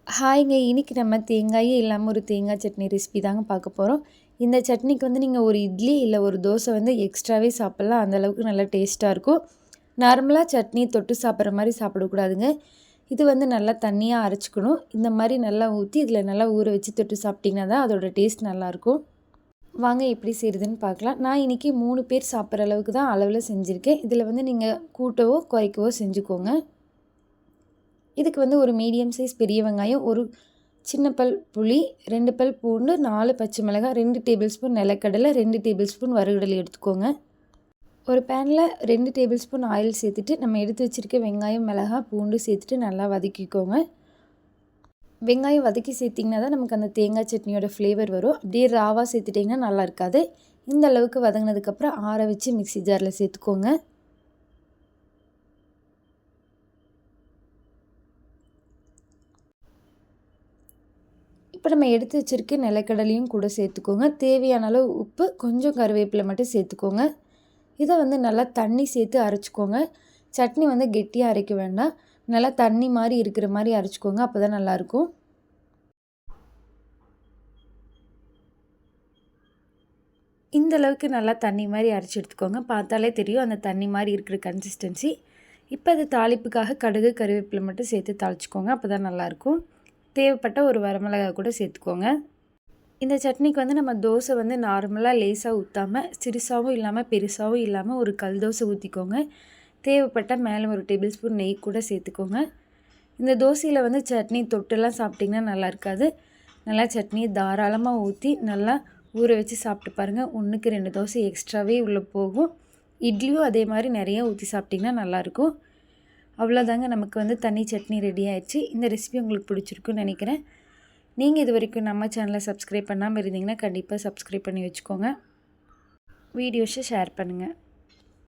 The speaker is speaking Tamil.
ஹாய்ங்க. இன்னைக்கு நம்ம தேங்காயே இல்லாம ஒரு தேங்காய் சட்னி ரெசிபி தாங்க பார்க்க போறோம். இந்த சட்னிக்கு வந்து நீங்க ஒரு இட்லி இல்ல ஒரு தோசை வந்து எக்ஸ்ட்ராவே சாப்பிடலாம். அந்த அளவுக்கு நல்லா டேஸ்ட்டா இருக்கும். நார்மலா சட்னி தொட்டு சாப்பிடுற மாரி சாப்பிடக்கூடாதுங்க. இது வந்து நல்லா தண்ணியா அரைச்சுக்கணும். இந்த மாரி நல்லா ஊத்தி இதில நல்லா ஊற வச்சு தொட்டு சாப்பிட்டீங்கன்னா தான் அதோட டேஸ்ட் நல்லாயிருக்கும். வாங்க எப்படி செய்றதுன்னு பார்க்கலாம். நான் இன்னைக்கு 3 பேர் சாப்பிடுற அளவுக்கு தான் அளவுல செஞ்சிருக்கேன். இதில வந்து நீங்க கூட்டவோ, குறைக்கவோ செஞ்சுக்கோங்க. இதுக்கு வந்து ஒரு மீடியம் சைஸ் பெரிய வெங்காயம், ஒரு சின்ன பல் புளி, 2 பல் பூண்டு, 4 பச்சை மிளகாய், 2 டேபிள் ஸ்பூன் நிலக்கடலை, 2 டேபிள் ஸ்பூன் வறுகடலை எடுத்துக்கோங்க. ஒரு பேனில் 2 டேபிள் ஸ்பூன் ஆயில் சேர்த்துட்டு நம்ம எடுத்து வச்சுருக்க வெங்காயம், மிளகாய், பூண்டு சேர்த்துட்டு நல்லா வதக்கிக்கோங்க. வெங்காயம் வதக்கி சேர்த்திங்கன்னா தான் நமக்கு அந்த தேங்காய் சட்னியோட ஃப்ளேவர் வரும். அப்படியே ராவாக சேர்த்துட்டிங்கன்னா நல்லா இருக்காது. இந்த அளவுக்கு வதங்கினதுக்கப்புறம் ஆற வச்சு மிக்ஸி ஜாரில் சேர்த்துக்கோங்க. இப்போ நம்ம எடுத்து வச்சுருக்க நிலக்கடலையும் கூட சேர்த்துக்கோங்க. தேவையான அளவு உப்பு, கொஞ்சம் கருவேப்பிலை மட்டும் சேர்த்துக்கோங்க. இதை வந்து நல்லா தண்ணி சேர்த்து அரைச்சிக்கோங்க. சட்னி வந்து கெட்டியாக அரைக்க வேண்டாம். நல்லா தண்ணி மாதிரி இருக்கிற மாதிரி அரைச்சிக்கோங்க. அப்போ தான் நல்லாயிருக்கும். இந்த அளவுக்கு நல்லா தண்ணி மாதிரி அரைச்சி எடுத்துக்கோங்க. பார்த்தாலே தெரியும் அந்த தண்ணி மாதிரி இருக்கிற கன்சிஸ்டன்சி. இப்போ அது தாளிப்புக்காக கடுகு, கருவேப்பிலை மட்டும் சேர்த்து தாளிச்சிக்கோங்க. அப்போ தான் நல்லாயிருக்கும். தேவைப்பட்ட ஒரு வரமிளகாய் கூட சேர்த்துக்கோங்க. இந்த சட்னிக்கு வந்து நம்ம தோசை வந்து நார்மலாக லேசாக ஊற்றாமல், சிறுசாகவும் இல்லாமல் பெருசாகவும் இல்லாமல் ஒரு கல் தோசை ஊற்றிக்கோங்க. தேவைப்பட்டால் மேலே ஒரு டேபிள் ஸ்பூன் நெய் கூட சேர்த்துக்கோங்க. இந்த தோசையில் வந்து சட்னி தொட்டுலாம் சாப்பிட்டிங்கன்னா நல்லா இருக்காது. நல்லா சட்னியை தாராளமாக ஊற்றி நல்லா ஊற வச்சு சாப்பிட்டு பாருங்கள். 1க்கு 2 தோசை எக்ஸ்ட்ராவே உள்ளே போகும். இட்லியும் அதே மாதிரி நிறையா ஊற்றி சாப்பிட்டிங்கன்னா நல்லாயிருக்கும். அவ்வளோதாங்க, நமக்கு வந்து தண்ணி சட்னி ரெடி ஆயிடுச்சு. இந்த ரெசிபி உங்களுக்கு பிடிச்சிருக்குன்னு நினைக்கிறேன். நீங்கள் இது வரைக்கும் நம்ம சேனலை சப்ஸ்கிரைப் பண்ணாமல் இருந்தீங்கன்னா கண்டிப்பாக சப்ஸ்கிரைப் பண்ணி வச்சுக்கோங்க. வீடியோஸை ஷேர் பண்ணுங்கள்.